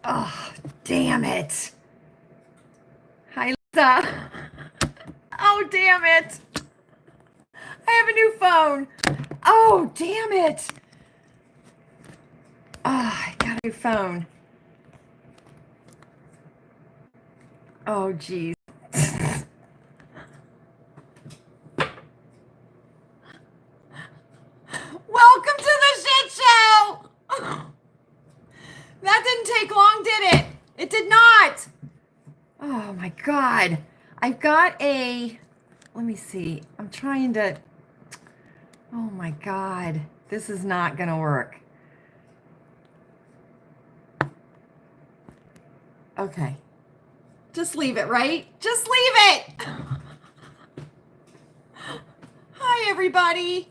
Oh, damn it. Hi, Lisa. Oh, damn it. I have a new phone. Oh, damn it. Oh, I got a new phone. Oh, geez. Welcome to the shit show. That didn't take long, did it? It did not. Oh, my God. I've got a, let me see. I'm trying to, oh, my God. This is not going to work. Okay. Just leave it, right? Just leave it. Hi, everybody.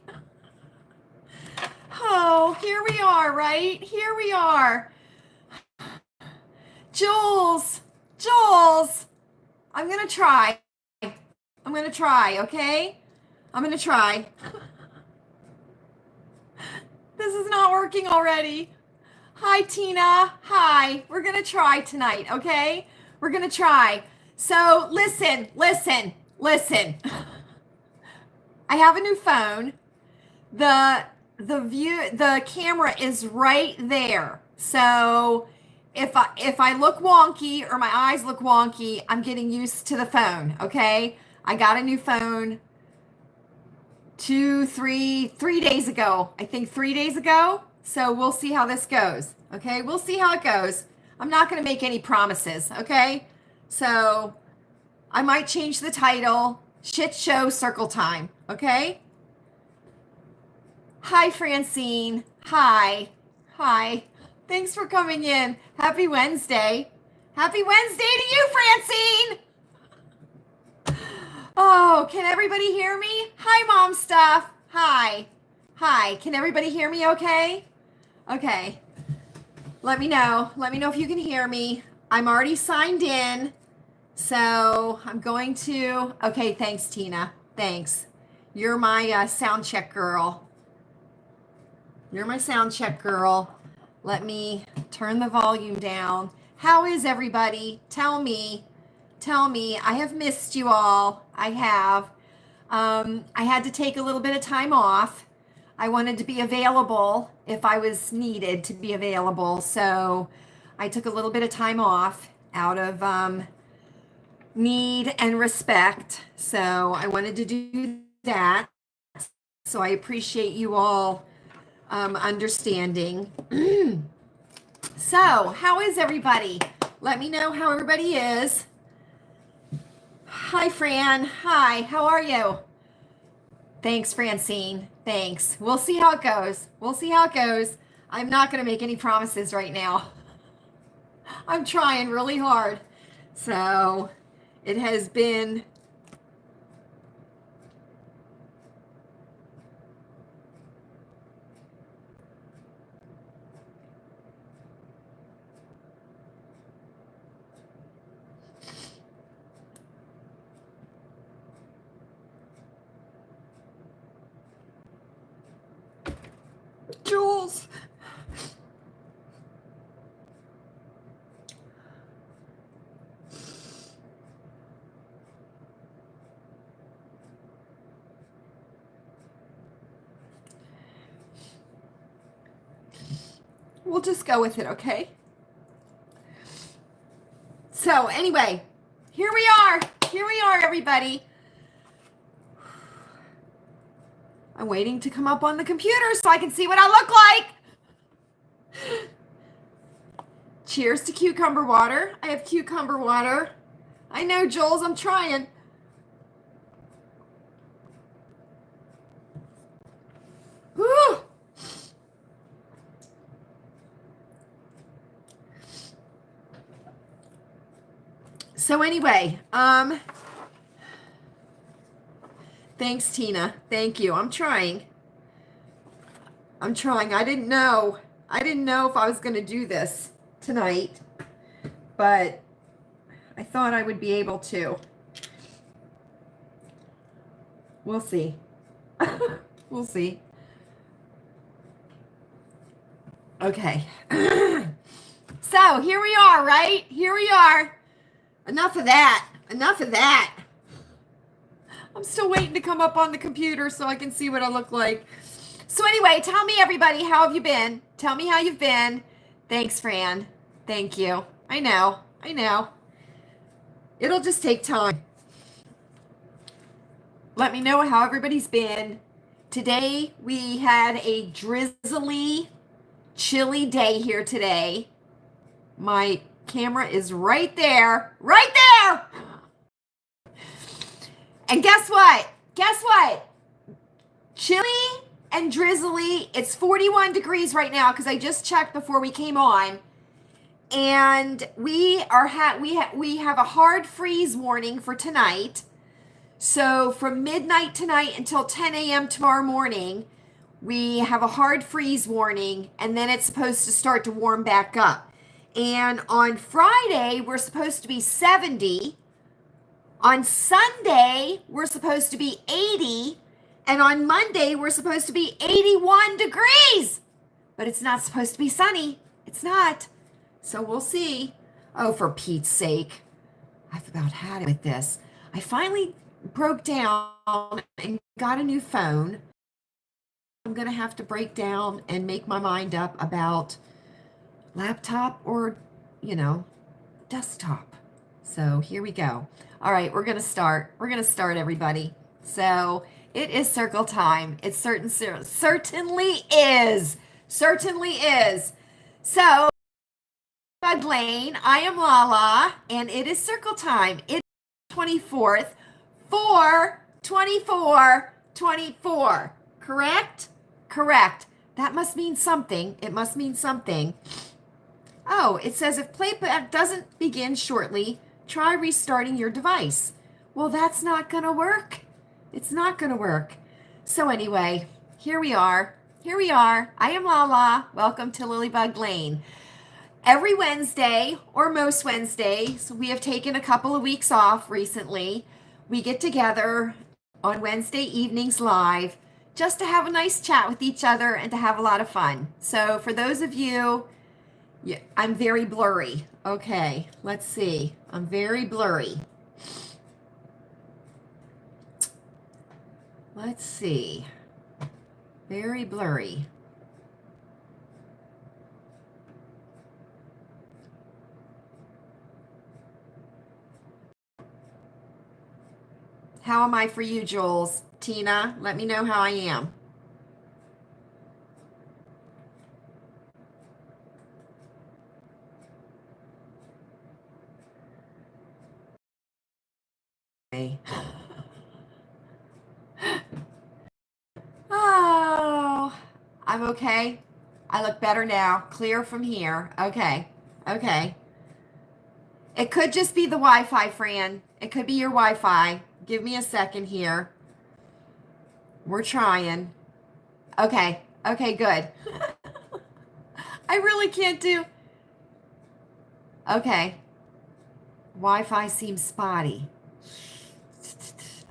Oh, here we are, right? Here we are. Jules, I'm going to try. Okay? I'm going to try. This is not working already. Hi, Tina. Hi. We're going to try tonight, okay? We're going to try. So, listen. I have a new phone. The camera is right there. So, if I look wonky or my eyes look wonky, I'm getting used to the phone, okay? I got a new phone 3 days ago. I think 3 days ago. So we'll see how this goes. Okay, we'll see how it goes. I'm not going to make any promises. Okay, so I might change the title. Shit show circle time. Okay. Hi, Francine. Hi. Thanks for coming in. Happy Wednesday. Happy Wednesday to you, Francine. Oh, can everybody hear me? Hi, Mom Stuff. Hi. Can everybody hear me okay? Okay. Let me know. Let me know if you can hear me. I'm already signed in. So I'm going to. Okay, thanks, Tina. Thanks. You're my sound check girl. Let me turn the volume down. How is everybody? Tell me. I have missed you all. I have. I had to take a little bit of time off. I wanted to be available if I was needed to be available. So I took a little bit of time off out of need and respect. So I wanted to do that. So I appreciate you all understanding. So, how is everybody? Let me know how everybody is. Hi, Fran. Hi, how are you? Thanks, Francine. Thanks. We'll see how it goes. I'm not going to make any promises right now. I'm trying really hard. So, it has been Jules. We'll just go with it, okay? So, anyway, here we are, everybody. I'm waiting to come up on the computer so I can see what I look like. Cheers to cucumber water. I have cucumber water. I know, Jules, I'm trying. Whew. So anyway, thanks, Tina. Thank you. I'm trying. I didn't know if I was going to do this tonight, but I thought I would be able to. We'll see. We'll see. Okay. So here we are, right? Here we are. Enough of that. Enough of that. I'm still waiting to come up on the computer so I can see what I look like. So anyway, tell me, everybody, how have you been? Tell me how you've been. Thanks, Fran. Thank you. I know. It'll just take time. Let me know how everybody's been. Today, we had a drizzly, chilly day here today. My camera is right there. Right there! And guess what? Chilly and drizzly. It's 41 degrees right now because I just checked before we came on. And we have a hard freeze warning for tonight. So from midnight tonight until 10 a.m. tomorrow morning, we have a hard freeze warning, and then it's supposed to start to warm back up. And on Friday, we're supposed to be 70. On Sunday, we're supposed to be 80. And on Monday, we're supposed to be 81 degrees. But it's not supposed to be sunny. It's not. So we'll see. Oh, for Pete's sake. I've about had it with this. I finally broke down and got a new phone. I'm going to have to break down and make my mind up about laptop or, desktop. So here we go. All right, we're going to start. Everybody. So it is circle time. It certainly is. So, Lilleybugglane, I am Lala, and it is circle time. It's 24th, 4/24/24. Correct? Correct. That must mean something. It must mean something. Oh, it says if playback doesn't begin shortly, try restarting your device. Well, that's not going to work. It's not going to work. So anyway, here we are. I am Lala. Welcome to Lilleybugglane. Every Wednesday, or most Wednesdays, we have taken a couple of weeks off recently. We get together on Wednesday evenings live just to have a nice chat with each other and to have a lot of fun. So for those of you, I'm very blurry. Okay, let's see. I'm very blurry. Let's see. Very blurry. How am I for you, Jules? Tina, let me know how I am. Okay. Oh, I'm okay. I look better now. Clear from here. Okay. It could just be the Wi-Fi, Fran. It could be your Wi-Fi. Give me a second here. We're trying. Okay, good. I really can't do. Okay. Wi-Fi seems spotty.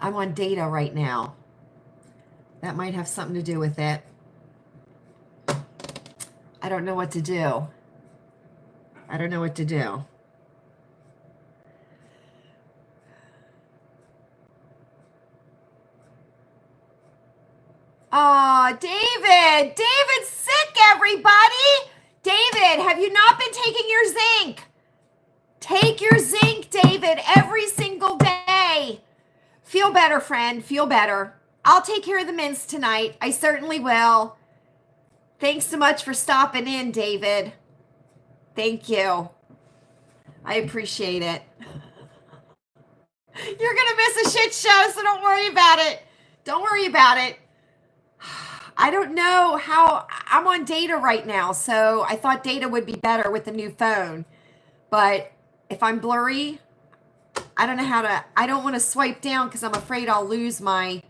I'm on data right now. That might have something to do with it. I don't know what to do. Oh, David! David's sick, everybody! David, have you not been taking your zinc? Take your zinc, David, every single day. Feel better, friend. Feel better. I'll take care of the mints tonight. I certainly will. Thanks so much for stopping in, David. Thank you. I appreciate it. You're going to miss a shit show, so don't worry about it. I don't know how. I'm on data right now, so I thought data would be better with the new phone. But if I'm blurry, I don't know how to. I don't want to swipe down because I'm afraid I'll lose my.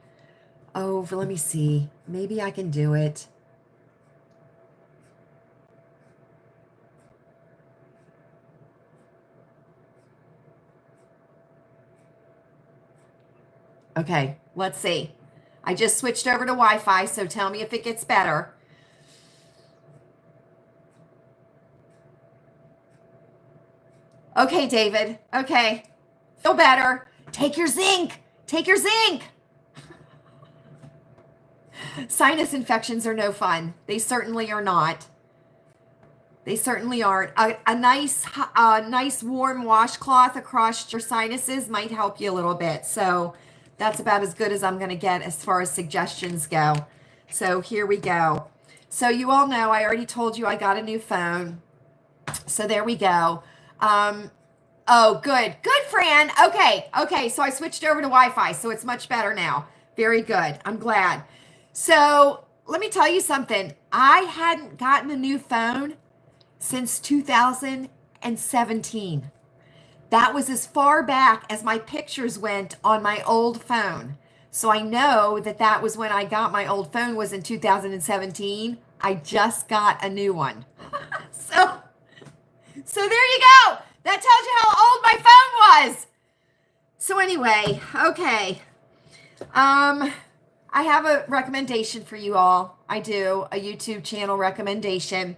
Oh, let me see. Maybe I can do it. Okay, let's see. I just switched over to Wi-Fi, so tell me if it gets better. Okay, David. Okay. Feel better. Take your zinc. Take your zinc. Sinus infections are no fun. They certainly are not. They certainly aren't. A nice warm washcloth across your sinuses might help you a little bit. So that's about as good as I'm going to get as far as suggestions go. So here we go. So you all know I already told you I got a new phone. So there we go. Oh, good. Good, Fran. Okay. So I switched over to Wi-Fi, so it's much better now. Very good. I'm glad. So let me tell you something. I hadn't gotten a new phone since 2017. That was as far back as my pictures went on my old phone. So I know that was when I got my old phone, was in 2017. I just got a new one. So there you go. That tells you how old my phone was. So anyway, okay. I have a recommendation for you all. I do, a YouTube channel recommendation.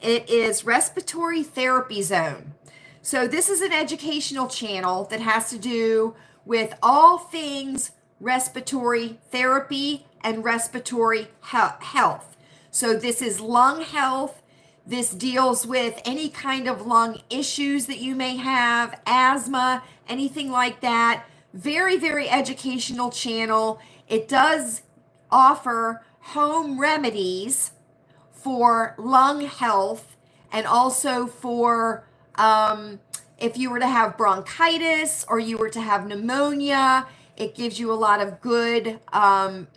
It is Respiratory Therapy Zone. So this is an educational channel that has to do with all things respiratory therapy and respiratory health. So this is lung health. This deals with any kind of lung issues that you may have, asthma, anything like that. Very, very educational channel. It does offer home remedies for lung health, and also for if you were to have bronchitis or you were to have pneumonia. It gives you a lot of good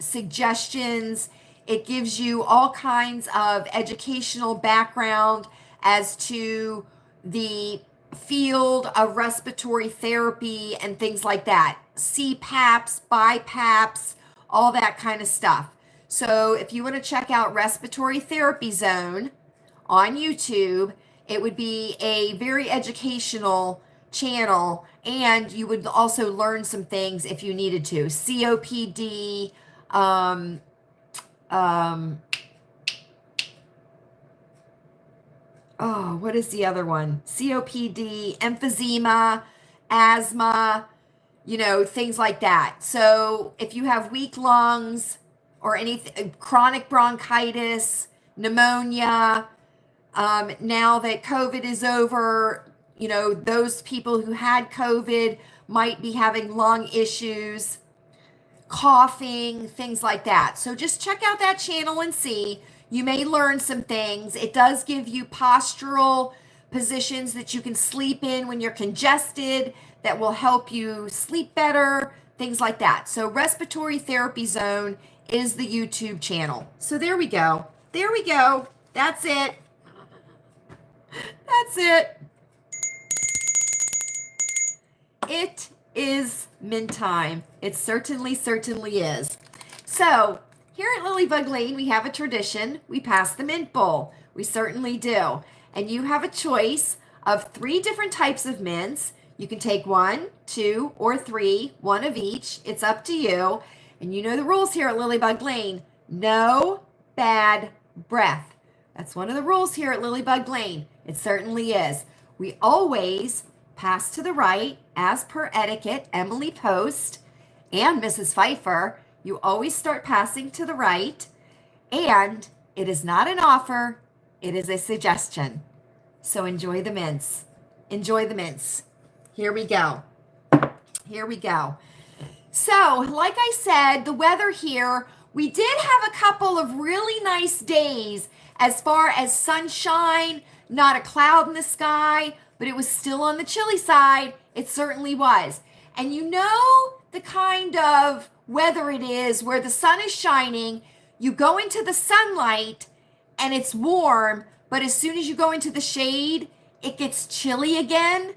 suggestions. It gives you all kinds of educational background as to the field of respiratory therapy and things like that. CPAPs, BiPAPs, all that kind of stuff. So if you want to check out Respiratory Therapy Zone on YouTube, it would be a very educational channel, and you would also learn some things if you needed to. COPD, what is the other one? COPD, emphysema, asthma, things like that. So if you have weak lungs or anything, chronic bronchitis, pneumonia, now that COVID is over, those people who had COVID might be having lung issues, coughing, things like that. So just check out that channel and see. You may learn some things. It does give you postural positions that you can sleep in when you're congested, that will help you sleep better, things like that. So Respiratory Therapy Zone is the YouTube channel. So there we go. There we go. That's it. That's it. It is mint time. It certainly is. So here at Lilleybugglane, we have a tradition. We pass the mint bowl. We certainly do. And you have a choice of 3 different types of mints. You can take 1, 2, or 3, one of each. It's up to you. And you know the rules here at Lilleybugglane. No bad breath. That's one of the rules here at Lilleybugglane. It certainly is. We always pass to the right, as per etiquette. Emily Post and Mrs. Pfeiffer, you always start passing to the right. And it is not an offer, it is a suggestion. So enjoy the mints. Enjoy the mints. Here we go. Here we go. So, like I said, the weather here, we did have a couple of really nice days as far as sunshine, not a cloud in the sky, but it was still on the chilly side. It certainly was. And you know the kind of weather it is where the sun is shining, you go into the sunlight and it's warm, but as soon as you go into the shade, it gets chilly again.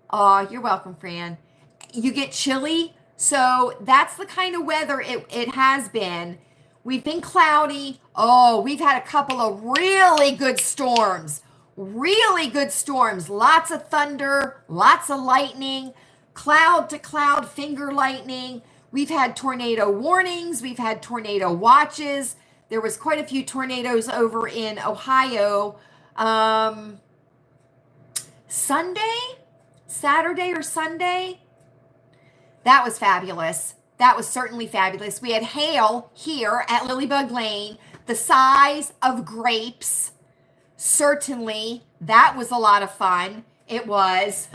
Oh, you're welcome, Fran. You get chilly. So that's the kind of weather it has been. We've been cloudy. Oh, we've had a couple of really good storms. Really good storms. Lots of thunder, lots of lightning, cloud to cloud finger lightning. We've had tornado warnings. We've had tornado watches. There was quite a few tornadoes over in Ohio. Sunday, Saturday or Sunday. That was fabulous. That was certainly fabulous. We had hail here at Lilleybugglane, the size of grapes. Certainly, that was a lot of fun. It was.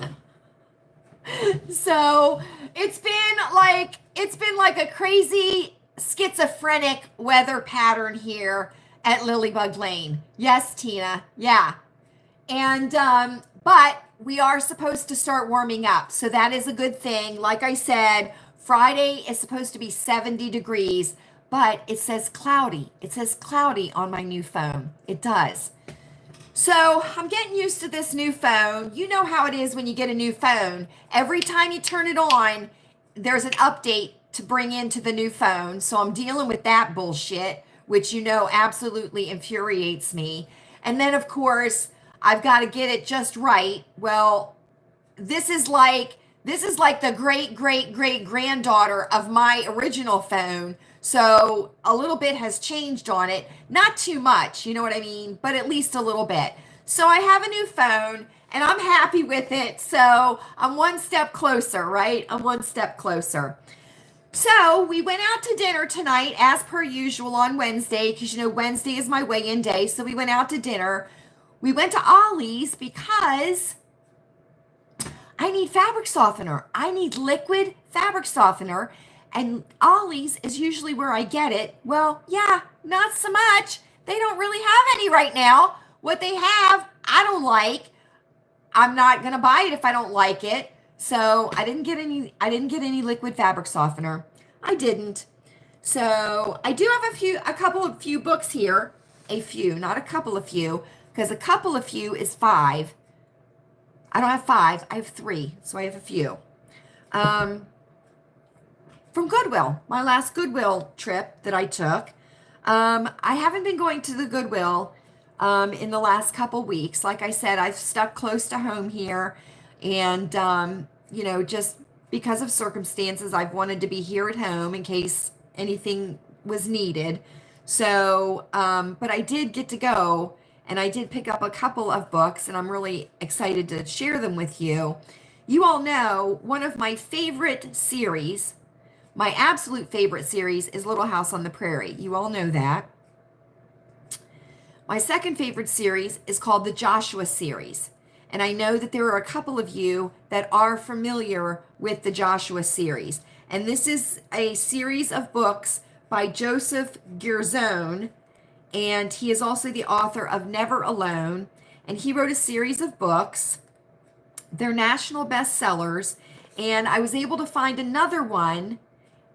So it's been like a crazy schizophrenic weather pattern here at Lilleybugglane. Yes, Tina. Yeah. And but we are supposed to start warming up. So that is a good thing. Like I said, Friday is supposed to be 70 degrees, but it says cloudy. It says cloudy on my new phone. It does. So I'm getting used to this new phone. You know how it is when you get a new phone. Every time you turn it on, there's an update to bring into the new phone. So I'm dealing with that bullshit, which you know absolutely infuriates me. And then of course, I've got to get it just right. Well, this is like the great granddaughter of my original phone. So a little bit has changed on it. Not too much, you know what I mean? But at least a little bit. So I have a new phone and I'm happy with it. So I'm one step closer, right? I'm one step closer. So we went out to dinner tonight as per usual on Wednesday, because you know Wednesday is my weigh-in day. So we went out to dinner. We went to Ollie's because I need fabric softener. I need liquid fabric softener. And Ollie's is usually where I get it. Well, yeah, not so much. They don't really have any right now. What they have, I don't like. I'm not going to buy it if I don't like it. So I didn't get any liquid fabric softener. I didn't. So I do have a couple of books here. A few, not a couple of few, because a couple of few is 5. I don't have 5. I have 3. So I have a few. From Goodwill, my last Goodwill trip that I took. I haven't been going to the Goodwill in the last couple weeks. Like I said, I've stuck close to home here, and you know, just because of circumstances, I've wanted to be here at home in case anything was needed. So, but I did get to go, and I did pick up a couple of books, and I'm really excited to share them with you. You all know one of my favorite series. My absolute favorite series is Little House on the Prairie. You all know that. My second favorite series is called the Joshua series. And I know that there are a couple of you that are familiar with the Joshua series. And this is a series of books by Joseph Gerzon. And he is also the author of Never Alone. And he wrote a series of books. They're national bestsellers. And I was able to find another one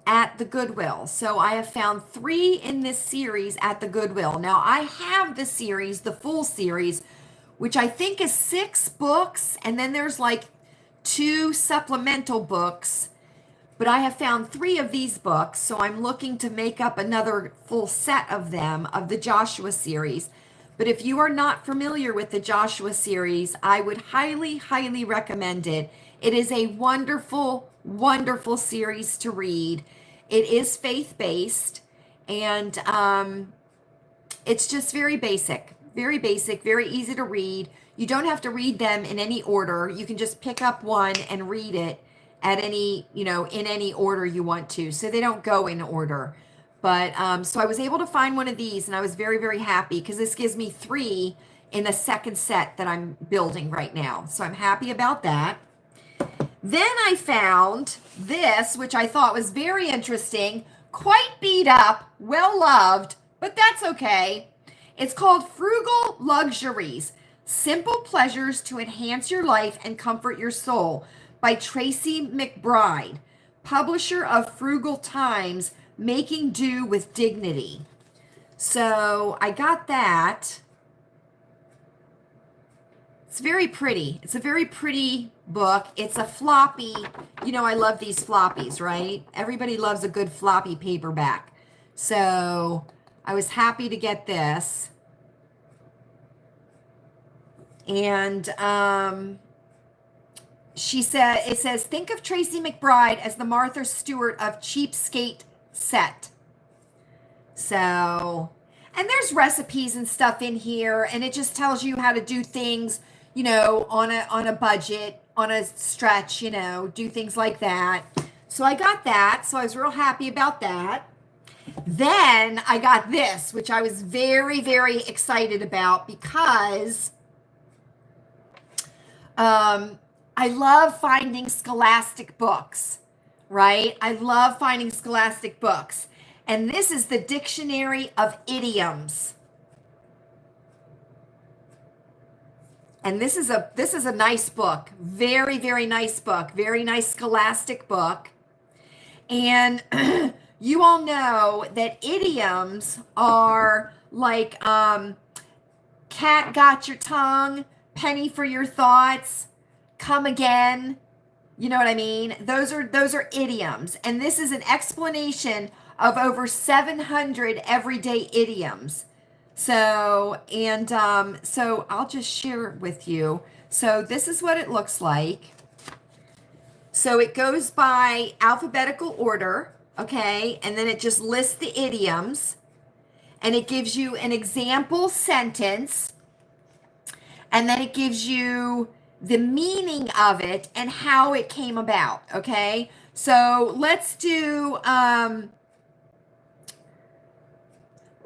at the Goodwill. So I have found 3 in this series at the Goodwill. Now I have the series, the full series, which I think is 6 books. And then there's like 2 supplemental books. But I have found 3 of these books. So I'm looking to make up another full set of them, of the Joshua series. But if you are not familiar with the Joshua series, I would highly, highly recommend it. It is a wonderful, wonderful series to read. It is faith-based, and it's just very basic, very easy to read. You don't have to read them in any order. You can just pick up one and read it at any, you know, in any order you want to. So they don't go in order. But so I was able to find one of these, and I was very, very happy because this gives me 3 in the second set that I'm building right now. So I'm happy about that. Then I found this, which I thought was very interesting, quite beat up, well loved, but that's okay. It's called Frugal Luxuries, Simple Pleasures to Enhance Your Life and Comfort Your Soul by Tracy McBride, publisher of Frugal Times, Making Do with Dignity. So I got that. It's very pretty. It's a very pretty book. It's a floppy. You know, I love these floppies, right? Everybody loves a good floppy paperback. So I was happy to get this. And it says, think of Tracy McBride as the Martha Stewart of Cheapskate Set. So, and there's recipes and stuff in here, and it just tells you how to do things, on a budget, on a stretch, do things like that. So I got that. So I was real happy about that. Then I got this, which I was very, very excited about because I love finding scholastic books, right? I love finding scholastic books. And this is the Dictionary of Idioms. And this is a nice book. Very, very nice book. Very nice scholastic book. And you all know that idioms are like cat got your tongue, penny for your thoughts, come again. You know what I mean? Those are idioms. And this is an explanation of over 700 everyday idioms. So I'll just share it with you. So this is what it looks like. So it goes by alphabetical order, okay? And then it just lists the idioms. And it gives you an example sentence. And then it gives you the meaning of it and how it came about, okay? So let's do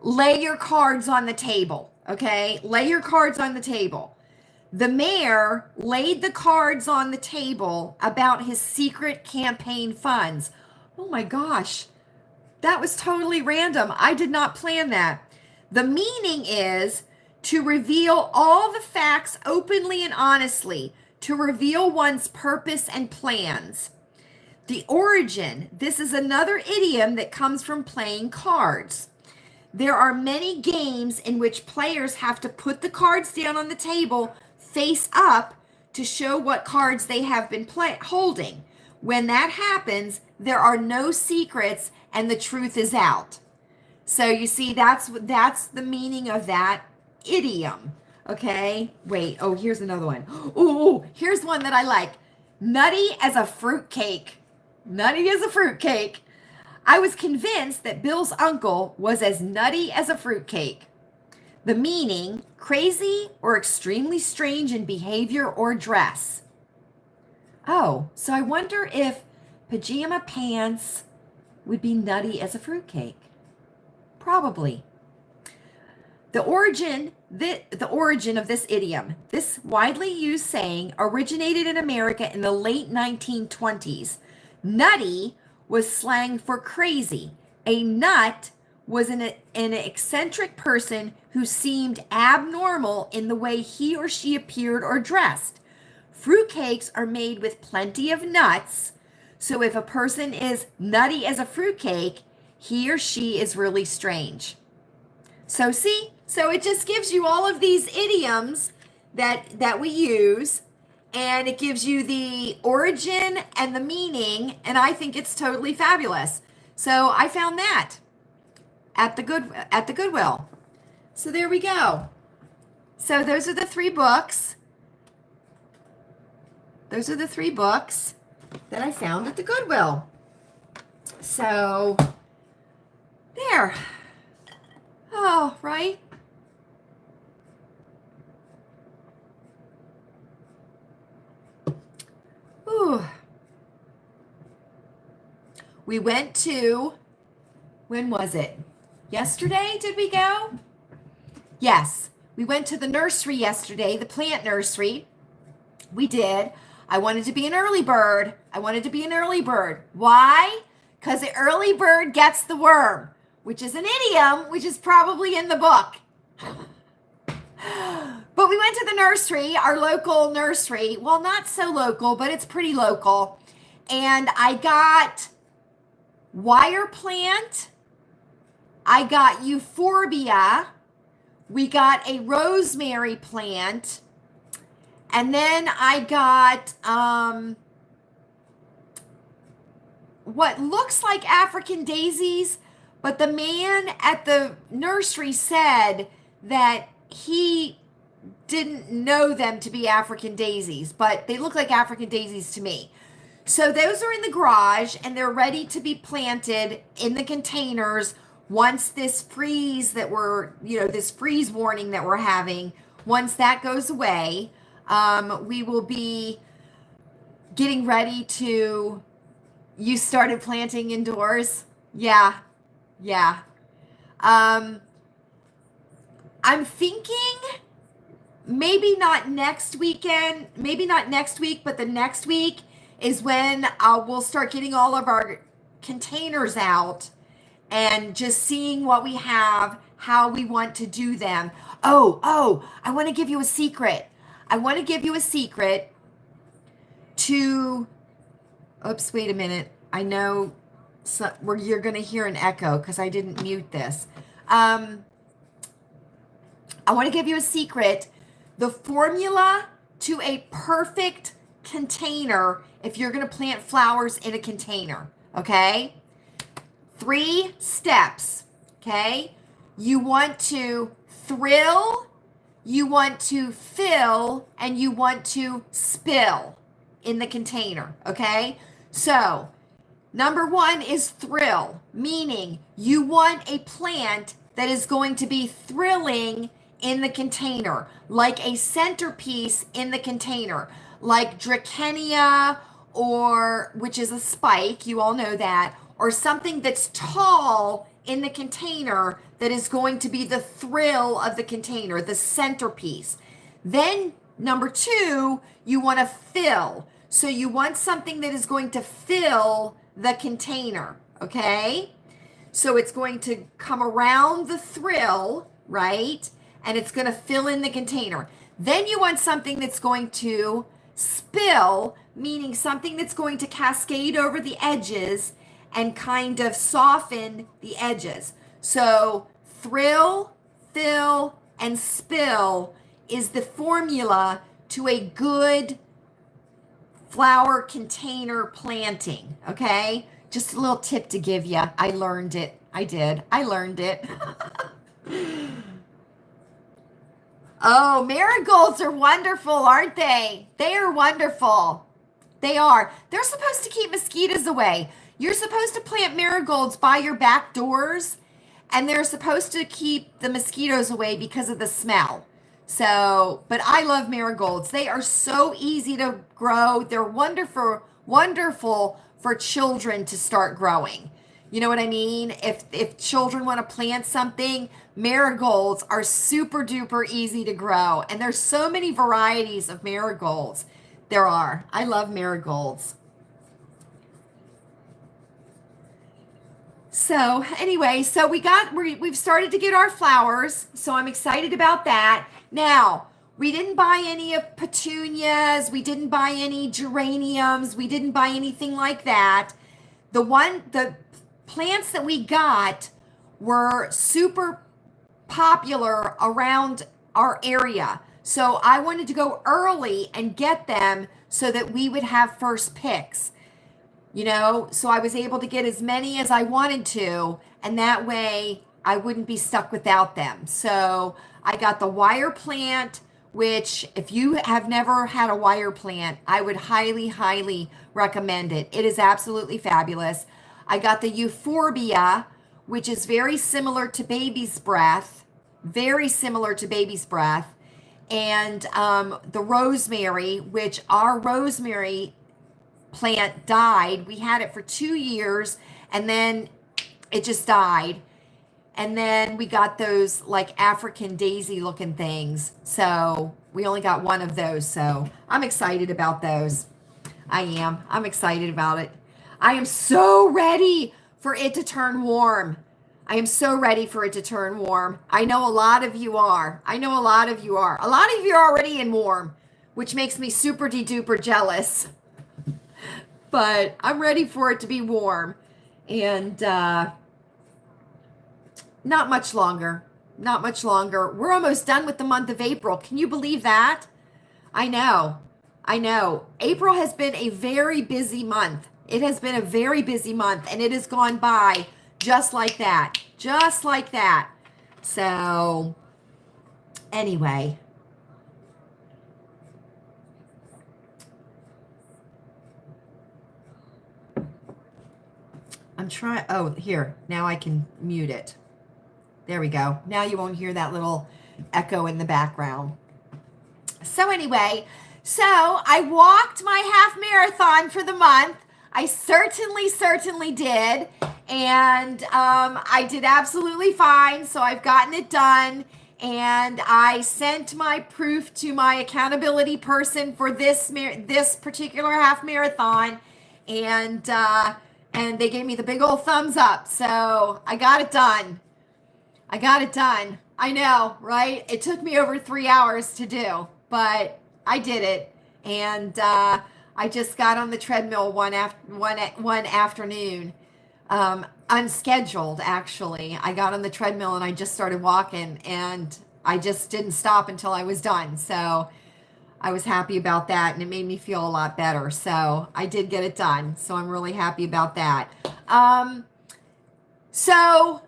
lay your cards on the table, okay? Lay your cards on the table. The mayor laid the cards on the table about his secret campaign funds. Oh my gosh, that was totally random. I did not plan that. The meaning is to reveal all the facts openly and honestly, to reveal one's purpose and plans. The origin, this is another idiom that comes from playing cards. There are many games in which players have to put the cards down on the table face up to show what cards they have been holding. When that happens, there are no secrets and the truth is out. So you see, that's the meaning of that idiom. Okay, wait. Oh, here's another one. Oh, here's one that I like. Nutty as a fruitcake. Nutty as a fruitcake. I was convinced that Bill's uncle was as nutty as a fruitcake. The meaning, crazy or extremely strange in behavior or dress. Oh, so I wonder if pajama pants would be nutty as a fruitcake. Probably. The origin of this idiom, this widely used saying, originated in America in the late 1920s. Nutty was slang for crazy. A nut was an eccentric person who seemed abnormal in the way he or she appeared or dressed. Fruitcakes are made with plenty of nuts, so if a person is nutty as a fruitcake, he or she is really strange. So see, so it just gives you all of these idioms that we use, and it gives you the origin and the meaning, and I think it's totally fabulous. So I found that at the Goodwill. So there we go. So those are the three books. Those are the three books that I found at the Goodwill. So there. Oh, right? Ooh. We went to, when was it? Yesterday, did we go? Yes, we went to the nursery yesterday, the plant nursery. We did. I wanted to be an early bird. Why? Because the early bird gets the worm, which is an idiom, which is probably in the book. But we went to the nursery, our local nursery. Well, not so local, but it's pretty local. And I got wire plant. I got euphorbia. We got a rosemary plant. And then I got what looks like African daisies, but the man at the nursery said that he didn't know them to be African daisies, but they look like African daisies to me. So those are in the garage and they're ready to be planted in the containers once this freeze warning that we're having, once that goes away. We will be getting ready to, you started planting indoors? Yeah, yeah. I'm thinking maybe not next weekend, maybe not next week, but the next week is when we'll start getting all of our containers out and just seeing what we have, how we want to do them. Oh, I want to give you a secret. I want to give you a secret to, oops, wait a minute. I know where you're going to hear an echo because I didn't mute this. I want to give you a secret. The formula to a perfect container if you're going to plant flowers in a container, okay? 3 steps, okay? You want to thrill, you want to fill, and you want to spill in the container, okay? So, number 1 is thrill, meaning you want a plant that is going to be thrilling in the container, like a centerpiece in the container, like Dracaena, or which is a spike, you all know that, or something that's tall in the container that is going to be the thrill of the container, the centerpiece. Then number 2, you want to fill. So you want something that is going to fill the container, okay? So it's going to come around the thrill, right? And it's going to fill in the container. Then you want something that's going to spill, meaning something that's going to cascade over the edges and kind of soften the edges. So thrill, fill, and spill is the formula to a good flower container planting, okay? Just a little tip to give you. I learned it. I learned it. Oh, marigolds are wonderful, aren't they? They are wonderful. They are. They're supposed to keep mosquitoes away. You're supposed to plant marigolds by your back doors, and they're supposed to keep the mosquitoes away because of the smell. So, but I love marigolds. They are so easy to grow. They're wonderful for children to start growing. You know what I mean? If children want to plant something, marigolds are super duper easy to grow. And there's so many varieties of marigolds. There are. I love marigolds. So anyway, so we've started to get our flowers. So I'm excited about that. Now, we didn't buy any of petunias. We didn't buy any geraniums. We didn't buy anything like that. The plants that we got were super popular around our area. So I wanted to go early and get them so that we would have first picks, you know, so I was able to get as many as I wanted to, and that way I wouldn't be stuck without them. So I got the wire plant, which if you have never had a wire plant, I would highly recommend it. It is absolutely fabulous. I got the euphorbia, which is very similar to baby's breath, and the rosemary, which our rosemary plant died. We had it for 2 years, and then it just died. And then we got those like African daisy looking things. So we only got one of those. So I'm excited about those. I'm excited about it. I am so ready for it to turn warm. I am so ready for it to turn warm. I know a lot of you are. A lot of you are already in warm, which makes me super duper jealous. But I'm ready for it to be warm. And not much longer. We're almost done with the month of April. Can you believe that? I know. April has been a very busy month. It has been a very busy month, and it has gone by just like that. So anyway, I'm trying, oh, here, now I can mute it. There we go. Now you won't hear that little echo in the background. So anyway, so I walked my half marathon for the month. I certainly did. And I did absolutely fine. So I've gotten it done. And I sent my proof to my accountability person for this particular half marathon. And they gave me the big old thumbs up. So I got it done. I got it done. I know, right? It took me over 3 hours to do, but I did it. And I just got on the treadmill one afternoon, unscheduled actually. I got on the treadmill and I just started walking, and I just didn't stop until I was done. So I was happy about that, and it made me feel a lot better. So I did get it done. So I'm really happy about that. So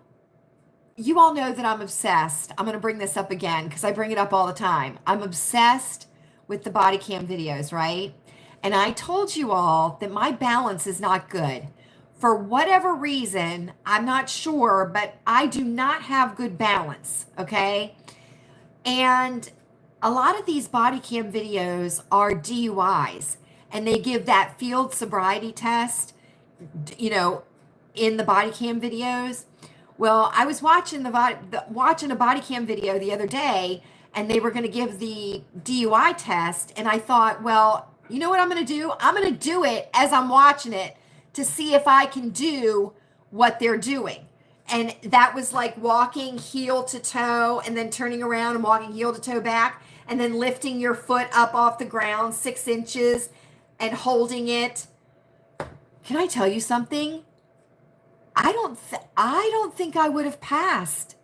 you all know that I'm obsessed. I'm going to bring this up again because I bring it up all the time. I'm obsessed with the body cam videos, right? And I told you all that my balance is not good. For whatever reason, I'm not sure, but I do not have good balance, okay? And a lot of these body cam videos are DUIs, and they give that field sobriety test, you know, in the body cam videos. Well, I was watching watching a body cam video the other day, and they were going to give the DUI test, and I thought, well, you know what I'm going to do? I'm going to do it as I'm watching it to see if I can do what they're doing. And that was like walking heel to toe and then turning around and walking heel to toe back and then lifting your foot up off the ground 6 inches and holding it. Can I tell you something? I don't think I would have passed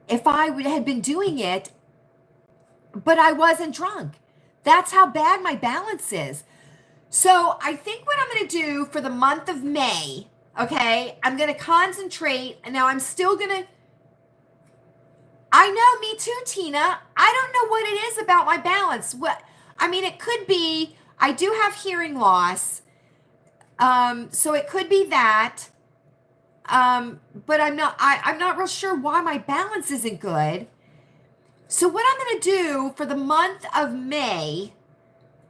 if I had been doing it, but I wasn't drunk. That's how bad my balance is. So I think what I'm going to do for the month of May, okay, I'm going to concentrate. And now I'm still going to, I know, me too, Tina. I don't know what it is about my balance. It could be, I do have hearing loss. So it could be that, but I'm not real sure why my balance isn't good. So what I'm going to do for the month of May,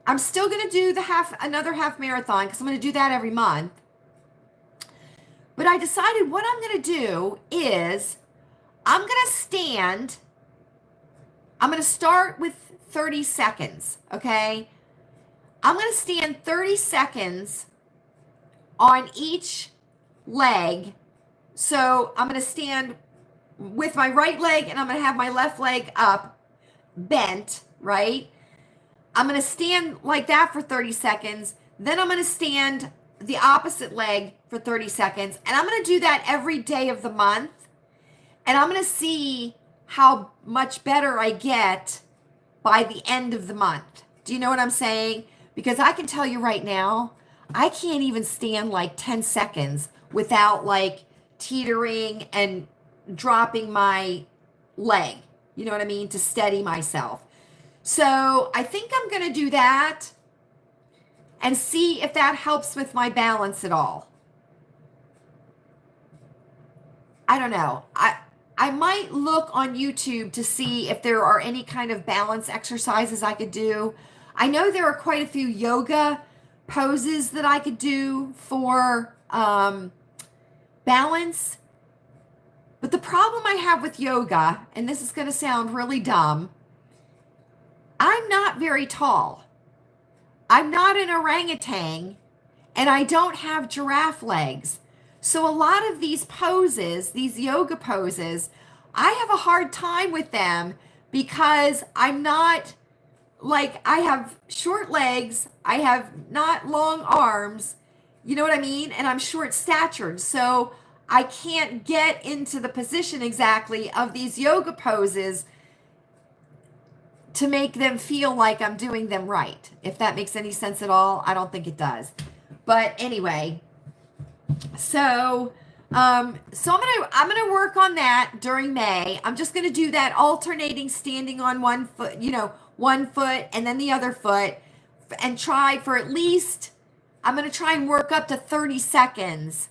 I'm still going to do another half marathon because I'm going to do that every month. But I decided what I'm going to do is I'm going to start with 30 seconds. Okay. I'm going to stand 30 seconds on each leg. So I'm going to stand with my right leg and I'm going to have my left leg up, bent, right? I'm going to stand like that for 30 seconds. Then I'm going to stand the opposite leg for 30 seconds. And I'm going to do that every day of the month. And I'm going to see how much better I get by the end of the month. Do you know what I'm saying? Because I can tell you right now, I can't even stand like 10 seconds without like teetering and dropping my leg. You know what I mean? To steady myself. So I think I'm going to do that and see if that helps with my balance at all. I don't know. I might look on YouTube to see if there are any kind of balance exercises I could do. I know there are quite a few yoga poses that I could do for balance. But the problem I have with yoga, and this is going to sound really dumb, I'm not very tall. I'm not an orangutan, and I don't have giraffe legs. So a lot of these poses, these yoga poses, I have a hard time with them because I'm not, like, I have short legs, I have not long arms, you know what I mean? And I'm short statured. So I can't get into the position exactly of these yoga poses to make them feel like I'm doing them right. If that makes any sense at all, I don't think it does. But anyway, so I'm gonna work on that during May. I'm just gonna do that alternating standing on one foot, one foot and then the other foot, and try for at least, I'm gonna try and work up to 30 seconds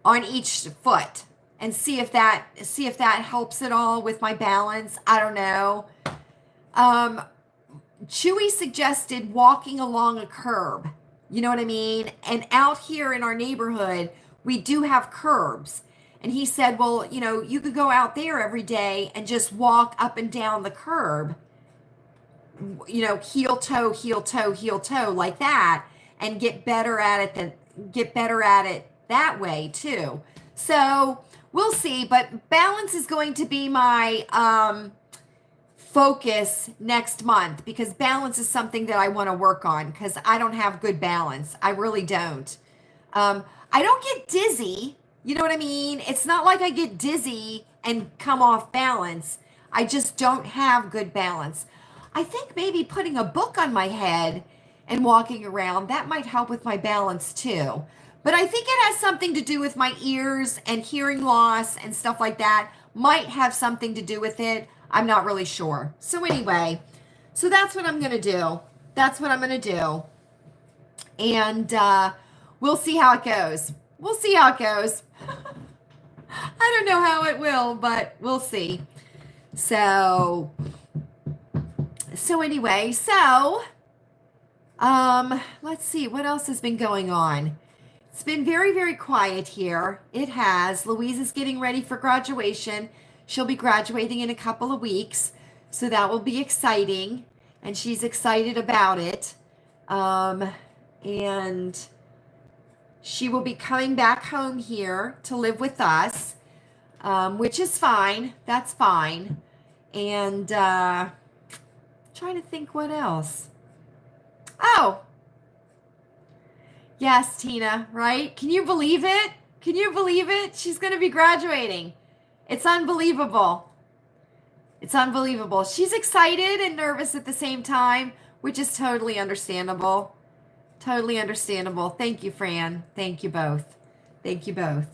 on each foot. and see if that helps at all with my balance. I don't know. Chewy suggested walking along a curb. You know what I mean? And out here in our neighborhood, we do have curbs. And he said, well, you know, you could go out there every day and just walk up and down the curb, you know, heel toe, heel toe, heel toe, like that, and get better at it that way too. So we'll see, but balance is going to be my focus next month, because balance is something that I want to work on, because I don't have good balance. I really don't. I don't get dizzy. You know what I mean? It's not like I get dizzy and come off balance. I just don't have good balance. I think maybe putting a book on my head and walking around, that might help with my balance too. But I think it has something to do with my ears and hearing loss and stuff like that. Might have something to do with it. I'm not really sure. So anyway, so that's what I'm going to do. That's what I'm going to do. And we'll see how it goes. We'll see how it goes. I don't know how it will, but we'll see. So anyway, let's see what else has been going on. It's been very, very quiet here. It has. Louise is getting ready for graduation. She'll be graduating in a couple of weeks, so that will be exciting, and she's excited about it. And she will be coming back home here to live with us, which is fine. That's fine. And trying to think what else. Oh, yes, Tina, right? Can you believe it? Can you believe it? She's going to be graduating. It's unbelievable. It's unbelievable. She's excited and nervous at the same time, which is totally understandable. Totally understandable. Thank you, Fran. Thank you both. Thank you both.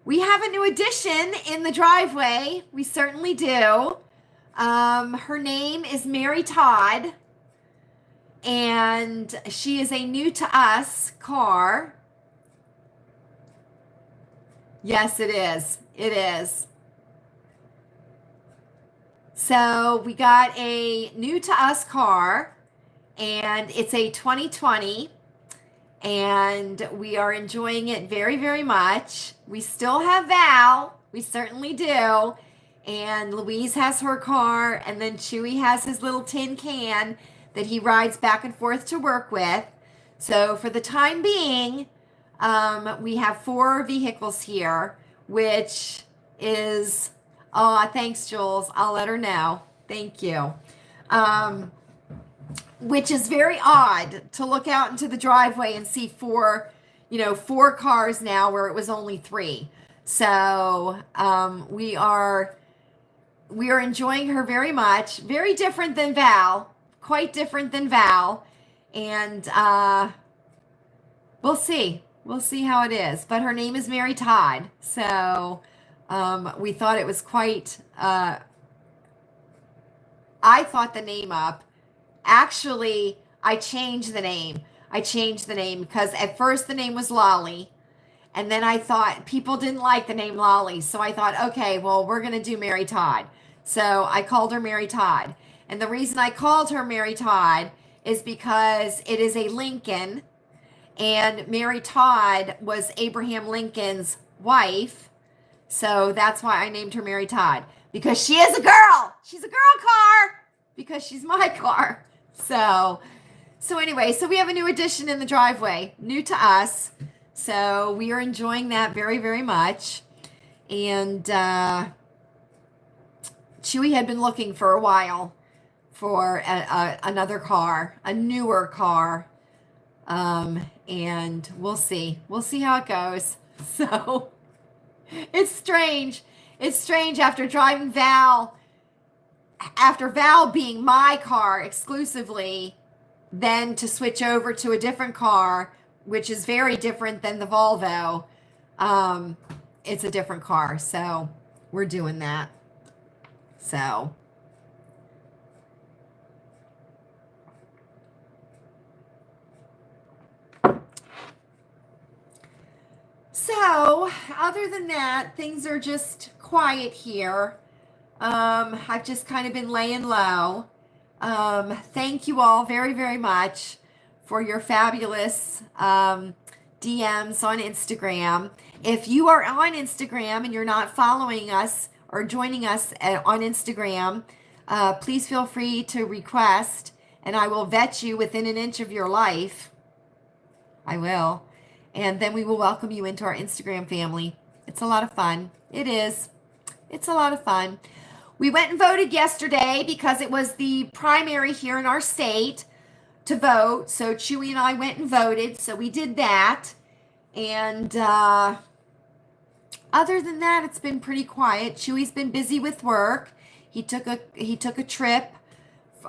We have a new addition in the driveway. We certainly do. Her name is Mary Todd, and she is a new to us car. Yes, it is. It is. So we got a new to us car, and it's a 2020, and we are enjoying it very, very much. We still have Val. We certainly do. And Louise has her car, and then Chewy has his little tin can that he rides back and forth to work with. So for the time being, we have 4 vehicles here, which is, oh, thanks, Jules. I'll let her know. Thank you. Which is very odd to look out into the driveway and see 4 cars now where it was only 3. So we are enjoying her very much. Very different than Val. Quite different than Val. And we'll see. We'll see how it is. But her name is Mary Todd. So we thought it was quite... I thought the name up. Actually, I changed the name. Because at first the name was Lolly. And then I thought people didn't like the name Lolly. So I thought, okay, well, we're going to do Mary Todd. So I called her Mary Todd. And the reason I called her Mary Todd is because it is a Lincoln. And Mary Todd was Abraham Lincoln's wife. So that's why I named her Mary Todd. Because she is a girl. She's a girl car. Because she's my car. So anyway, so we have a new addition in the driveway. New to us. So we are enjoying that very, very much. And Chewy had been looking for a while for another car, a newer car. And we'll see. We'll see how it goes. So it's strange. It's strange after driving Val, after Val being my car exclusively, then to switch over to a different car, which is very different than the Volvo. It's a different car. So we're doing that. So other than that, things are just quiet here. I've just kind of been laying low. Thank you all very, very much for your fabulous DMs on Instagram. If you are on Instagram and you're not following us or joining us on Instagram, please feel free to request, and I will vet you within an inch of your life. I will. And then we will welcome you into our Instagram family. It's a lot of fun. It is. It's a lot of fun. We went and voted yesterday because it was the primary here in our state to vote. So Chewy and I went and voted. So we did that. And other than that, it's been pretty quiet. Chewy's been busy with work. He took a trip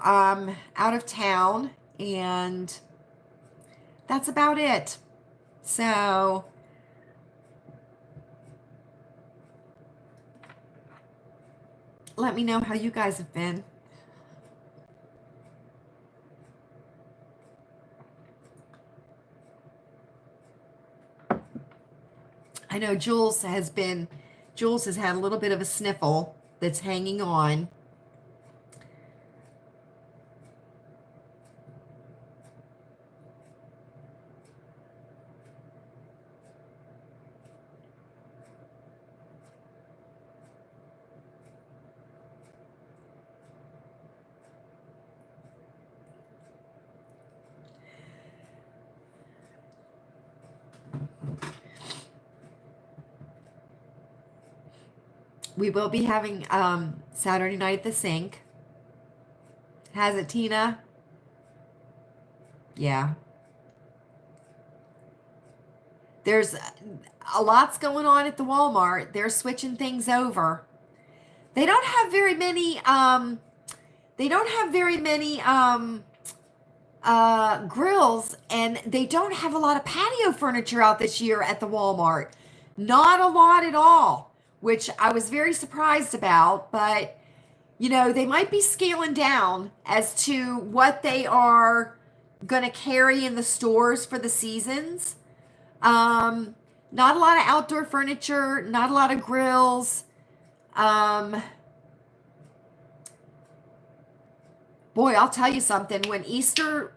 out of town, and that's about it. So let me know how you guys have been. I know Jules has had a little bit of a sniffle that's hanging on. We will be having Saturday night at the sink. Has it, Tina? Yeah. There's a lot's going on at the Walmart. They're switching things over. They don't have very many grills, and they don't have a lot of patio furniture out this year at the Walmart. Not a lot at all, which I was very surprised about, but you know, they might be scaling down as to what they are going to carry in the stores for the seasons. Not a lot of outdoor furniture, not a lot of grills. Boy, I'll tell you something. When Easter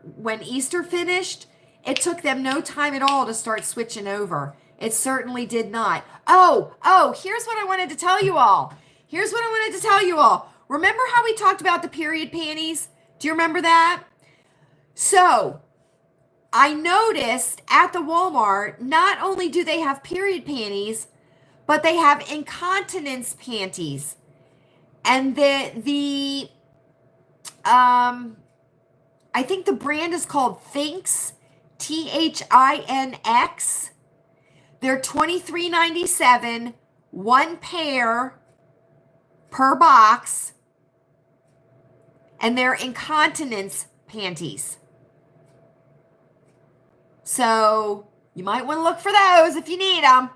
finished, it took them no time at all to start switching over. It certainly did not. Oh, here's what I wanted to tell you all. Remember how we talked about the period panties? Do you remember that? So, I noticed at the Walmart, not only do they have period panties, but they have incontinence panties. And I think the brand is called Thinx, Thinx. They're $23.97, one pair per box, and they're incontinence panties. So you might want to look for those if you need them.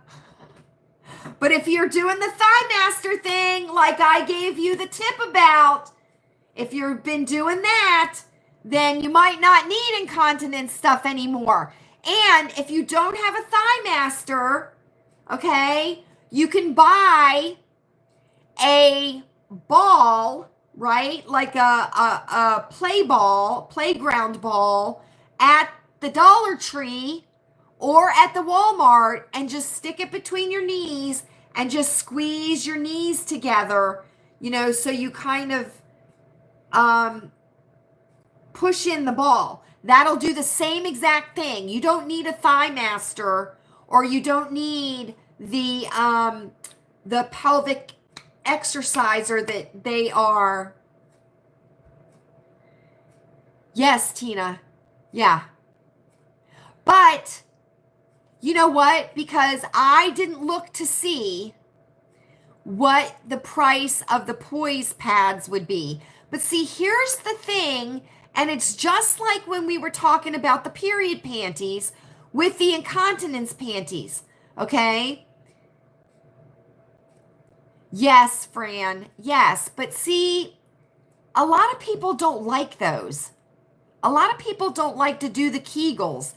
But if you're doing the Thigh Master thing, like I gave you the tip about, if you've been doing that, then you might not need incontinence stuff anymore. And if you don't have a Thigh Master, okay, you can buy a ball, right? Like a playground ball at the Dollar Tree or at the Walmart, and just stick it between your knees and just squeeze your knees together, you know, so you kind of push in the ball. That'll do the same exact thing. You don't need a Thigh Master, or you don't need the pelvic exerciser that they are. Yes, Tina. Yeah. But you know what? Because I didn't look to see what the price of the poise pads would be. But see, here's the thing, and it's just like when we were talking about the period panties with the incontinence panties, okay? Yes, Fran, yes. But see, a lot of people don't like those. A lot of people don't like to do the Kegels.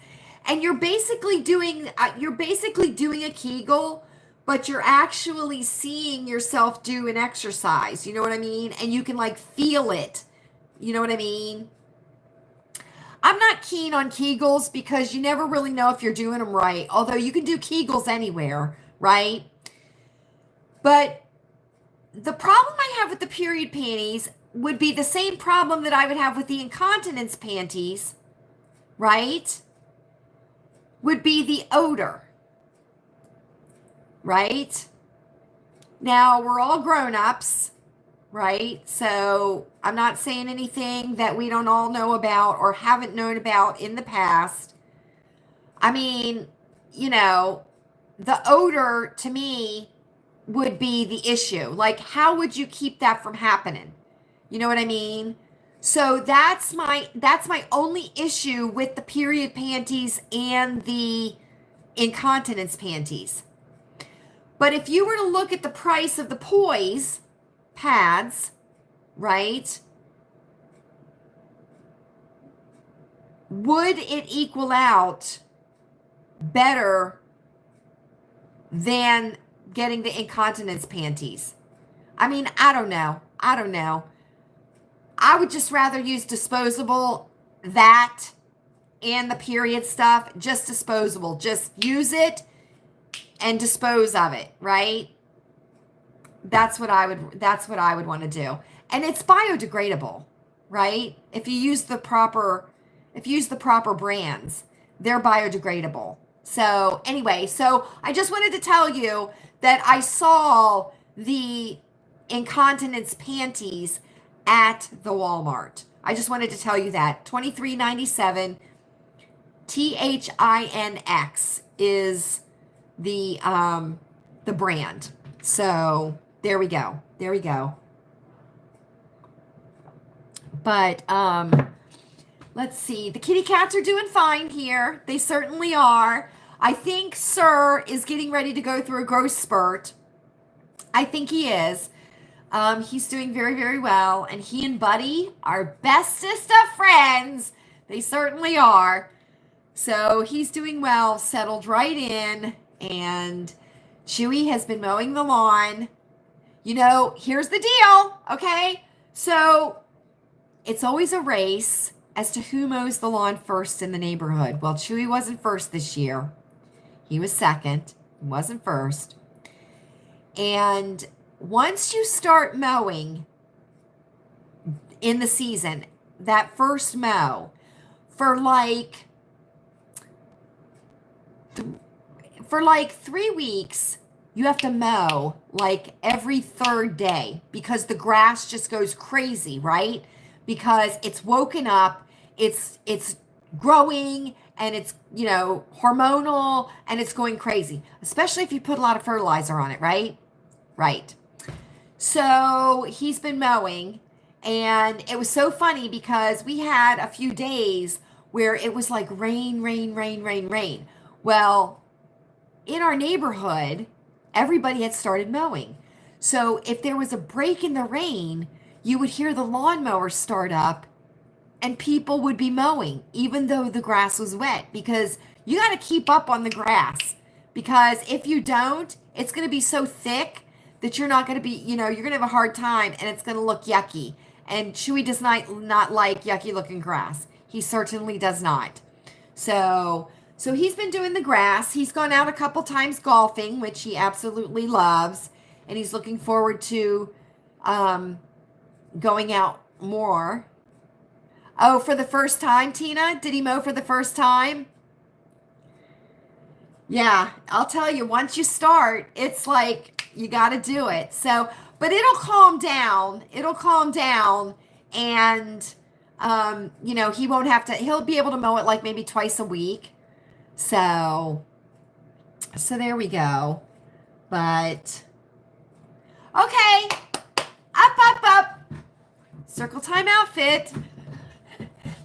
And you're basically doing a Kegel but you're actually seeing yourself do an exercise. You know what I mean? And you can like feel it. You know what I mean? I'm not keen on Kegels because you never really know if you're doing them right. Although you can do Kegels anywhere, right? But the problem I have with the period panties would be the same problem that I would have with the incontinence panties, right? Would be the odor, right? Now, we're all grown-ups, right? So I'm not saying anything that we don't all know about or haven't known about in the past. I mean, you know, the odor to me would be the issue. Like, how would you keep that from happening? You know what I mean? So that's my only issue with the period panties and the incontinence panties. But if you were to look at the price of the poise pads, right? Would it equal out better than getting the incontinence panties? I mean, I don't know. I would just rather use disposable, that and the period stuff, just disposable. Just use it and dispose of it, right? That's what I would want to do. And it's biodegradable, right? If you use the proper brands, they're biodegradable. So anyway, so I just wanted to tell you that I saw the incontinence panties at the Walmart. I just wanted to tell you that. $23.97. THINX is the brand. So there we go. But let's see. The kitty cats are doing fine here. They certainly are. I think Sir is getting ready to go through a growth spurt. I think he is. He's doing very, very well. And he and Buddy are bestest of friends. They certainly are. So he's doing well, settled right in. And Chewy has been mowing the lawn. You know, here's the deal, okay? So it's always a race as to who mows the lawn first in the neighborhood. Well, Chewy wasn't first this year. He was second, wasn't first. And once you start mowing in the season, that first mow, for like 3 weeks, you have to mow like every third day because the grass just goes crazy, right? Because it's woken up, it's growing, and it's, you know, hormonal, and it's going crazy, especially if you put a lot of fertilizer on it, right? Right. So he's been mowing, and it was so funny because we had a few days where it was like rain. Well, in our neighborhood, everybody had started mowing. So if there was a break in the rain, you would hear the lawnmower start up and people would be mowing, even though the grass was wet, because you got to keep up on the grass. Because if you don't, it's going to be so thick that you're not going to be, you know, you're going to have a hard time and it's going to look yucky. And Chewy does not like yucky looking grass. He certainly does not. So he's been doing the grass. He's gone out a couple times golfing, which he absolutely loves. And he's looking forward to going out more. Oh, for the first time, Tina? Did he mow for the first time? Yeah, I'll tell you, once you start, it's like you got to do it. So, but it'll calm down. And, you know, he won't have to, he'll be able to mow it like maybe twice a week. So there we go. But, okay, up. Circle time outfit.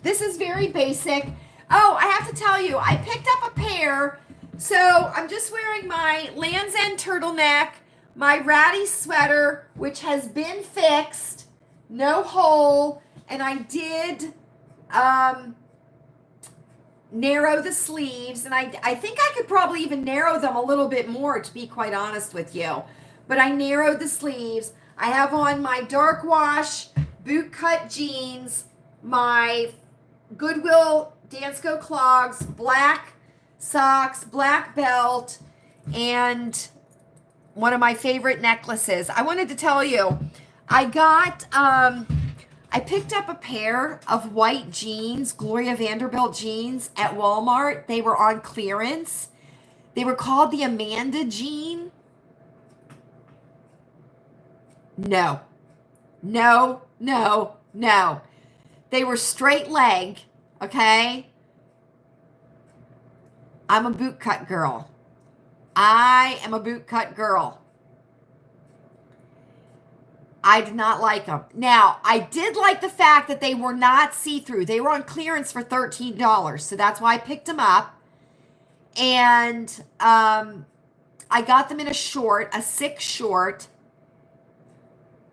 This is very basic. Oh, I have to tell you, I picked up a pair. So I'm just wearing my Land's End turtleneck, my ratty sweater, which has been fixed, no hole, and I did narrow the sleeves, and I think I could probably even narrow them a little bit more, to be quite honest with you. But I narrowed the sleeves. I have on my dark wash boot cut jeans, my Goodwill Dansko clogs, black socks, black belt, and one of my favorite necklaces. I wanted to tell you, I picked up a pair of white jeans, Gloria Vanderbilt jeans at Walmart. They were on clearance. They were called the Amanda jean. No. No, no, no. They were straight leg, okay? I'm a boot cut girl. I am a boot cut girl. I did not like them. Now, I did like the fact that they were not see-through. They were on clearance for $13, so that's why I picked them up. And I got them in a short, a 6 short.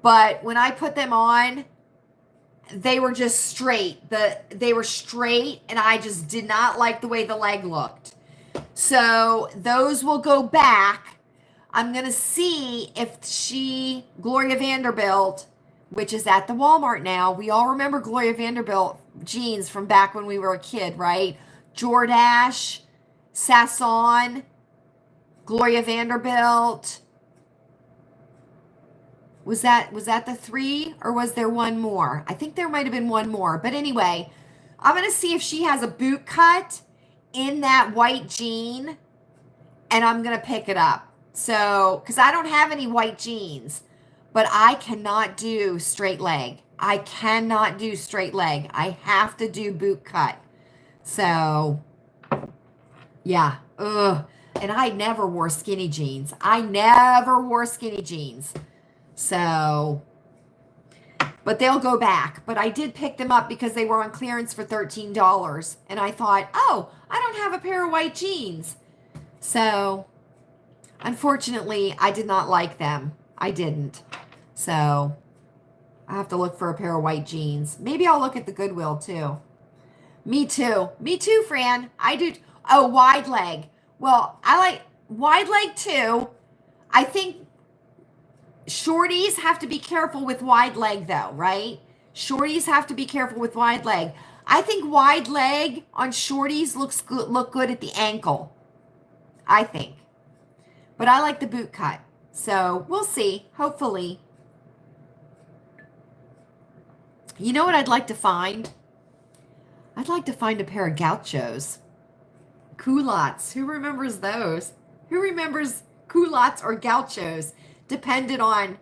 But when I put them on, they were just straight. They were straight, and I just did not like the way the leg looked. So those will go back. I'm going to see if Gloria Vanderbilt, which is at the Walmart now. We all remember Gloria Vanderbilt jeans from back when we were a kid, right? Jordache, Sasson, Gloria Vanderbilt. Was that the 3, or was there one more? I think there might have been one more. But anyway, I'm going to see if she has a boot cut in that white jean, and I'm going to pick it up. So, because I don't have any white jeans, but I cannot do straight leg. I cannot do straight leg. I have to do boot cut. So, yeah. Ugh. And I never wore skinny jeans. I never wore skinny jeans. So, but they'll go back. But I did pick them up because they were on clearance for $13. And I thought, oh, I don't have a pair of white jeans. So, unfortunately, I did not like them. I didn't. So, I have to look for a pair of white jeans. Maybe I'll look at the Goodwill too. Me too. Me too, Fran. I do. Oh, wide leg. Well, I like wide leg too. I think shorties have to be careful with wide leg though, right? Shorties have to be careful with wide leg. I think wide leg on shorties look good at the ankle. I think. But I like the boot cut. So we'll see. Hopefully. You know what I'd like to find? I'd like to find a pair of gauchos. Culottes. Who remembers those? Who remembers culottes or gauchos? Depended on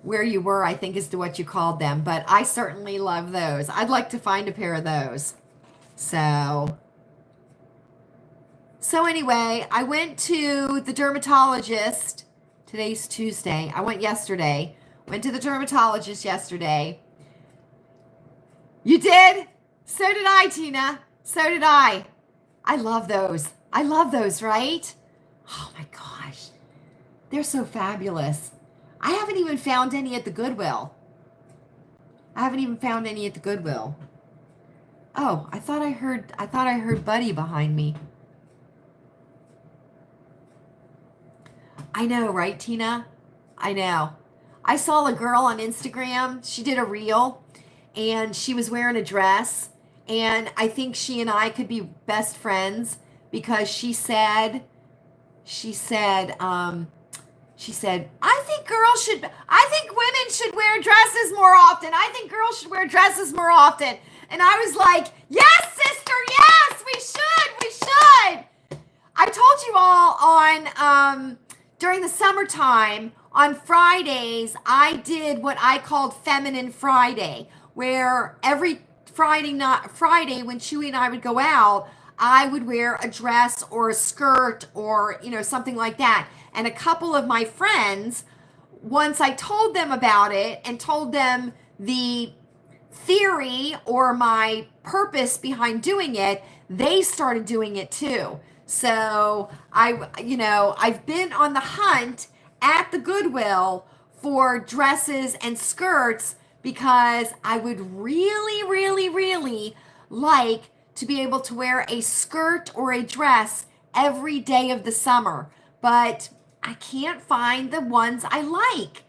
where you were, I think, as to what you called them. But I certainly love those. I'd like to find a pair of those. So anyway, I went to the dermatologist. Today's Tuesday. I went yesterday. Went to the dermatologist yesterday. You did? So did I, Tina. So did I. I love those. I love those, right? Oh my gosh. They're so fabulous. I haven't even found any at the Goodwill. Oh, I thought I heard Buddy behind me. I know, right, Tina? I know. I saw a girl on Instagram. She did a reel, and she was wearing a dress, and I think she and I could be best friends because she said, I think women should wear dresses more often. I think girls should wear dresses more often. And I was like, yes, sister, yes, we should. I told you all on, during the summertime, on Fridays, I did what I called Feminine Friday, where every Friday when Chewy and I would go out, I would wear a dress or a skirt or, something like that. And a couple of my friends, once I told them about it and told them the theory or my purpose behind doing it, they started doing it too. So I've been on the hunt at the Goodwill for dresses and skirts because I would really, really, really like to be able to wear a skirt or a dress every day of the summer, but I can't find the ones I like.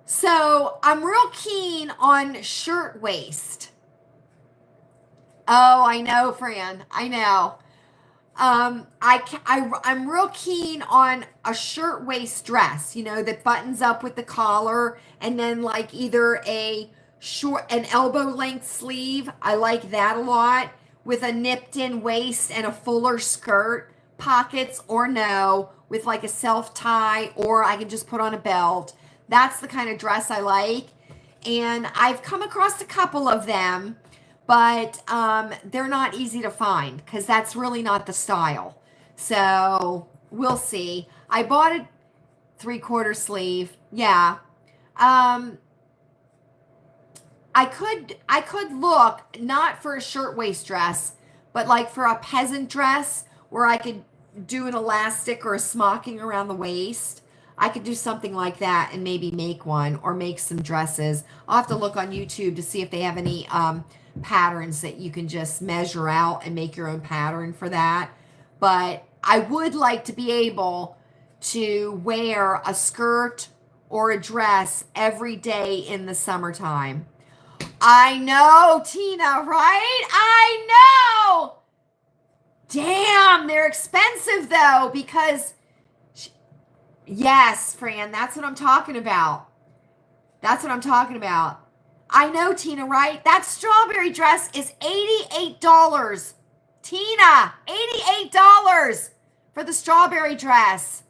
So I'm real keen on shirt waist. Oh, I know, Fran. I know. I'm real keen on a shirt waist dress, that buttons up with the collar and then like either an elbow length sleeve. I like that a lot, with a nipped in waist and a fuller skirt, pockets or no, with like a self tie, or I can just put on a belt. That's the kind of dress I like. And I've come across a couple of them, but they're not easy to find because that's really not the style. So we'll see. I bought a 3/4 sleeve. Yeah. I could look not for a shirtwaist dress, but like for a peasant dress where I could do an elastic or a smocking around the waist. I could do something like that and maybe make one or make some dresses. I'll have to look on YouTube to see if they have any patterns that you can just measure out and make your own pattern for that. But I would like to be able to wear a skirt or a dress every day in the summertime. I know, Tina, right? I know. Damn, they're expensive though, because yes, Fran, that's what I'm talking about. That's what I'm talking about. I know, Tina, right? That strawberry dress is $88. Tina, $88 for the strawberry dress.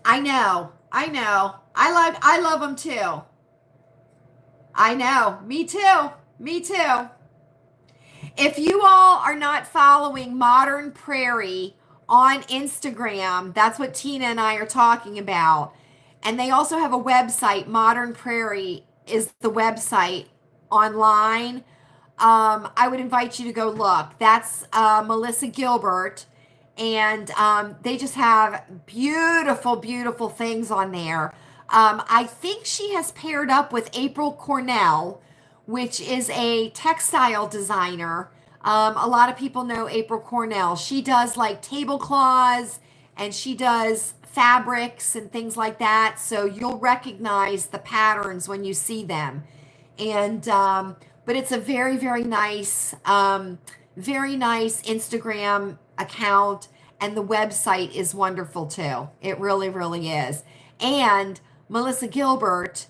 I know. I love them too. I know. Me too. If you all are not following Modern Prairie on Instagram, that's what Tina and I are talking about. And they also have a website. Modern Prairie is the website online. I would invite you to go look. That's Melissa Gilbert. And they just have beautiful, beautiful things on there. I think she has paired up with April Cornell, which is a textile designer. A lot of people know April Cornell. She does like tablecloths and she does fabrics and things like that. So you'll recognize the patterns when you see them. And but it's a very, very nice Instagram account, and the website is wonderful too. It really, really is. And Melissa Gilbert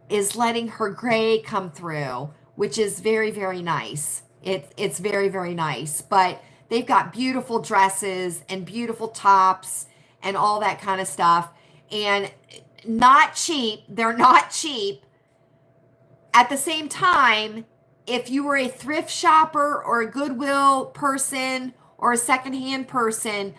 is letting her gray come through, which is very, very nice. It's very, very nice. But they've got beautiful dresses and beautiful tops and all that kind of stuff. And not cheap. They're not cheap. At the same time, if you were a thrift shopper or a Goodwill person or a secondhand person,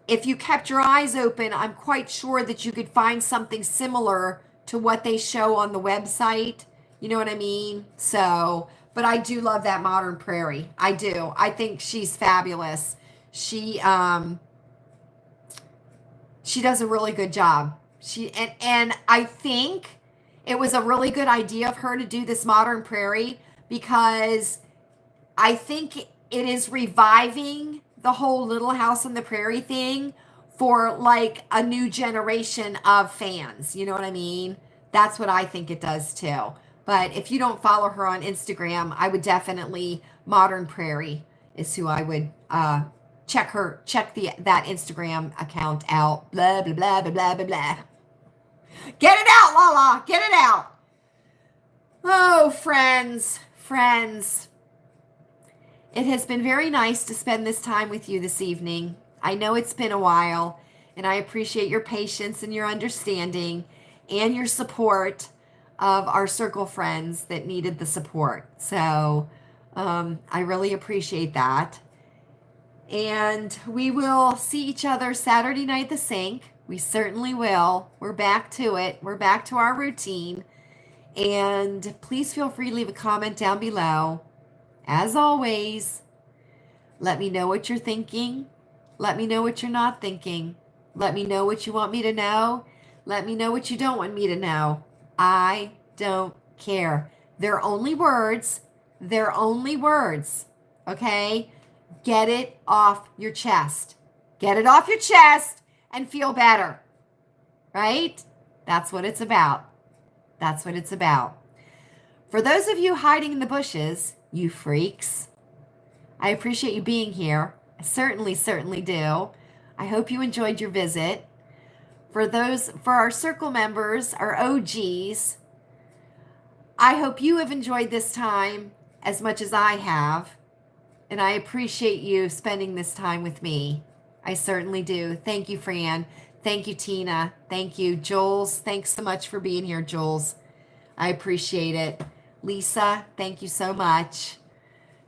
if you kept your eyes open, I'm quite sure that you could find something similar to what they show on the website. You know what I mean? So, but I do love that Modern Prairie. I do. I think she's fabulous. She does a really good job. And I think it was a really good idea of her to do this Modern Prairie, because I think it is reviving the whole Little House on the Prairie thing for like a new generation of fans. You know what I mean? That's what I think it does too. But if you don't follow her on Instagram, I would definitely, Modern Prairie is who I would check that Instagram account out. Blah, blah, blah, blah, blah, blah, blah. Get it out, Lala. Get it out. Oh, friends. It has been very nice to spend this time with you this evening. I know it's been a while, and I appreciate your patience and your understanding and your support of our circle friends that needed the support. So I really appreciate that. And we will see each other Saturday night at the sink. We certainly will. We're back to it. We're back to our routine. And please feel free to leave a comment down below. As always, let me know what you're thinking. Let me know what you're not thinking. Let me know what you want me to know. Let me know what you don't want me to know. I don't care. They're only words. They're only words, okay? Get it off your chest. Get it off your chest and feel better, right? That's what it's about. That's what it's about. For those of you hiding in the bushes, you freaks, I appreciate you being here. I certainly do. I hope you enjoyed your visit. For our circle members, our OGs, I hope you have enjoyed this time as much as I have. And I appreciate you spending this time with me. I certainly do. Thank you, Fran. Thank you, Tina. Thank you, Jules. Thanks so much for being here, Jules. I appreciate it. Lisa, thank you so much.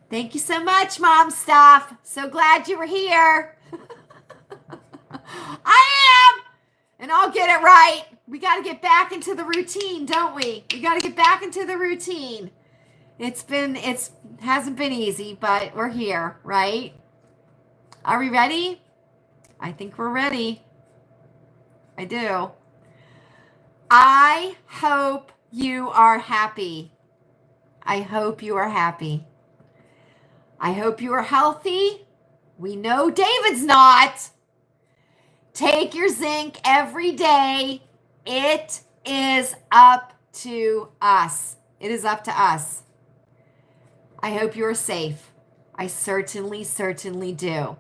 Thank you so much, Mom Stuff. So glad you were here. I am. And I'll get it right. We got to get back into the routine, don't we? We got to get back into the routine. It hasn't been easy, but we're here, right? Are we ready? I think we're ready. I do. I hope you are happy. I hope you are happy. I hope you are healthy. We know David's not. Take your zinc every day. It is up to us. It is up to us. I hope you are safe. I certainly do.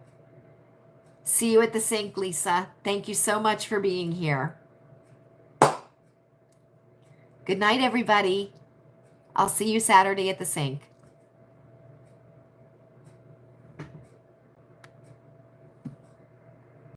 See you at the sink, Lisa. Thank you so much for being here. Good night, everybody. I'll see you Saturday at the sink.